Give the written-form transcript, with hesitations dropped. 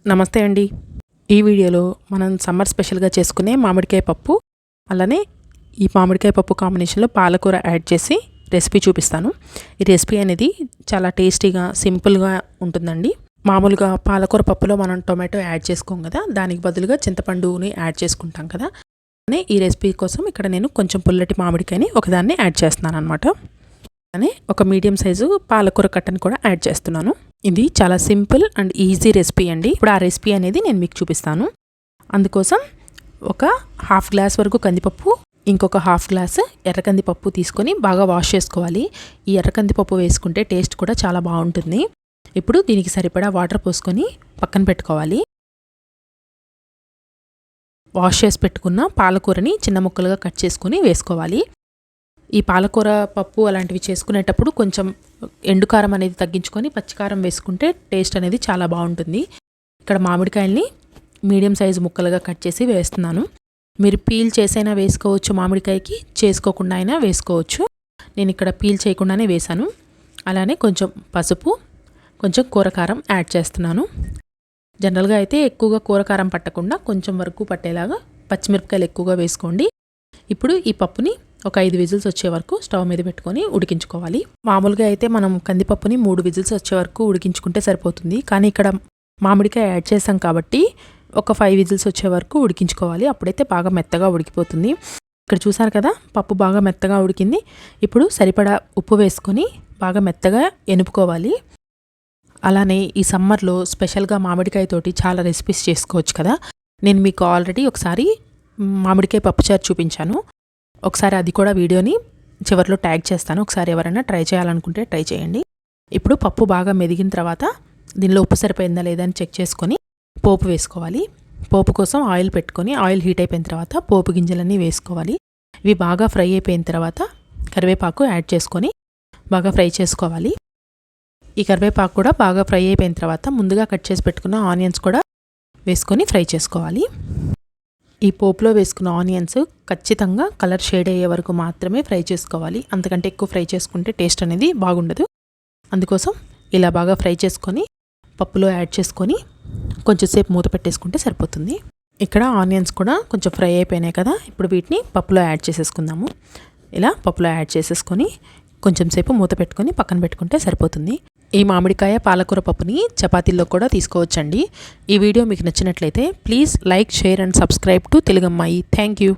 నమస్తే అండి. ఈ వీడియోలో మనం సమ్మర్ స్పెషల్గా చేసుకునే మామిడికాయ పప్పు, అలానే ఈ మామిడికాయ పప్పు కాంబినేషన్లో పాలకూర యాడ్ చేసి రెసిపీ చూపిస్తాను. ఈ రెసిపీ అనేది చాలా టేస్టీగా సింపుల్గా ఉంటుందండి. మామూలుగా పాలకూర పప్పులో మనం టొమాటో యాడ్ చేసుకోం కదా, దానికి బదులుగా చింతపండుని యాడ్ చేసుకుంటాం కదా. ఈ రెసిపీ కోసం ఇక్కడ నేను కొంచెం పుల్లటి మామిడికాయని ఒకదాన్ని యాడ్ చేస్తున్నాను అనమాట. అలానే ఒక మీడియం సైజు పాలకూర కట్టను కూడా యాడ్ చేస్తున్నాను. ఇది చాలా సింపుల్ అండ్ ఈజీ రెసిపీ అండి. ఇప్పుడు ఆ రెసిపీ అనేది నేను మీకు చూపిస్తాను. అందుకోసం ఒక హాఫ్ గ్లాస్ వరకు కందిపప్పు, ఇంకొక హాఫ్ గ్లాస్ ఎర్రకందిపప్పు తీసుకొని బాగా వాష్ చేసుకోవాలి. ఈ ఎర్రకందిపప్పు వేసుకుంటే టేస్ట్ కూడా చాలా బాగుంటుంది. ఇప్పుడు దీనికి సరిపడా వాటర్ పోసుకొని పక్కన పెట్టుకోవాలి. వాష్ చేసి పెట్టుకున్న పాలకూరని చిన్న ముక్కలుగా కట్ చేసుకొని వేసుకోవాలి. ఈ పాలకూర పప్పు అలాంటివి చేసుకునేటప్పుడు కొంచెం ఎండుకారం అనేది తగ్గించుకొని పచ్చికారం వేసుకుంటే టేస్ట్ అనేది చాలా బాగుంటుంది. ఇక్కడ మామిడికాయల్ని మీడియం సైజు ముక్కలుగా కట్ చేసి వేస్తున్నాను. మీరు పీల్ చేసైనా వేసుకోవచ్చు, మామిడికాయకి చేసుకోకుండా అయినా వేసుకోవచ్చు. నేను ఇక్కడ పీల్ చేయకుండానే వేశాను. అలానే కొంచెం పసుపు, కొంచెం కూరకారం యాడ్ చేస్తున్నాను. జనరల్గా అయితే ఎక్కువగా కూరకారం పట్టకుండా కొంచెం వరకు పట్టేలాగా పచ్చిమిరపకాయలు ఎక్కువగా వేసుకోండి. ఇప్పుడు ఈ పప్పుని ఒక 5 విజిల్స్ వచ్చే వరకు స్టవ్ మీద పెట్టుకొని ఉడికించుకోవాలి. మామూలుగా అయితే మనం కందిపప్పుని 3 విజిల్స్ వచ్చే వరకు ఉడికించుకుంటే సరిపోతుంది. కానీ ఇక్కడ మామిడికాయ యాడ్ చేసాం కాబట్టి ఒక 5 విజిల్స్ వచ్చే వరకు ఉడికించుకోవాలి. అప్పుడైతే బాగా మెత్తగా ఉడికిపోతుంది. ఇక్కడ చూసారు కదా, పప్పు బాగా మెత్తగా ఉడికింది. ఇప్పుడు సరిపడా ఉప్పు వేసుకొని బాగా మెత్తగా ఎనుపుకోవాలి. అలానే ఈ సమ్మర్లో స్పెషల్గా మామిడికాయతోటి చాలా రెసిపీస్ చేసుకోవచ్చు కదా. నేను మీకు ఆల్రెడీ ఒకసారి మామిడికాయ పప్పుచారు చూపించాను. ఒకసారి అది కూడా వీడియోని చివరిలో ట్యాగ్ చేస్తాను. ఒకసారి ఎవరైనా ట్రై చేయాలనుకుంటే ట్రై చేయండి. ఇప్పుడు పప్పు బాగా మెదిగిన తర్వాత దీనిలో ఉప్పు సరిపోయిందా లేదా అని చెక్ చేసుకొని పోపు వేసుకోవాలి. పోపు కోసం ఆయిల్ పెట్టుకొని ఆయిల్ హీట్ అయిపోయిన తర్వాత పోపు గింజలన్నీ వేసుకోవాలి. ఇవి బాగా ఫ్రై అయిపోయిన తర్వాత కరివేపాకు యాడ్ చేసుకొని బాగా ఫ్రై చేసుకోవాలి. ఈ కరివేపాకు కూడా బాగా ఫ్రై అయిపోయిన తర్వాత ముందుగా కట్ చేసి పెట్టుకున్న ఆనియన్స్ కూడా వేసుకొని ఫ్రై చేసుకోవాలి. ఈ పోపులో వేసుకున్న ఆనియన్స్ ఖచ్చితంగా కలర్ షేడ్ అయ్యే వరకు మాత్రమే ఫ్రై చేసుకోవాలి. అంతకంటే ఎక్కువ ఫ్రై చేసుకుంటే టేస్ట్ అనేది బాగుండదు. అందుకోసం ఇలా బాగా ఫ్రై చేసుకొని పప్పులో యాడ్ చేసుకొని కొంచెంసేపు మూత పెట్టేసుకుంటే సరిపోతుంది. ఇక్కడ ఆనియన్స్ కూడా కొంచెం ఫ్రై అయిపోయినాయి కదా, ఇప్పుడు వీటిని పప్పులో యాడ్ చేసేసుకుందాము. ఇలా పప్పులో యాడ్ చేసేసుకొని కొంచెం సేపు మూత పెట్టుకొని పక్కన పెట్టుకుంటే సరిపోతుంది. ఈ మామిడికాయ పాలకూర పప్పుని చపాతీల్లో కూడా తీసుకోవచ్చండి. ఈ వీడియో మీకు నచ్చినట్లయితే please like, share and subscribe to Telugammayi. Thank you.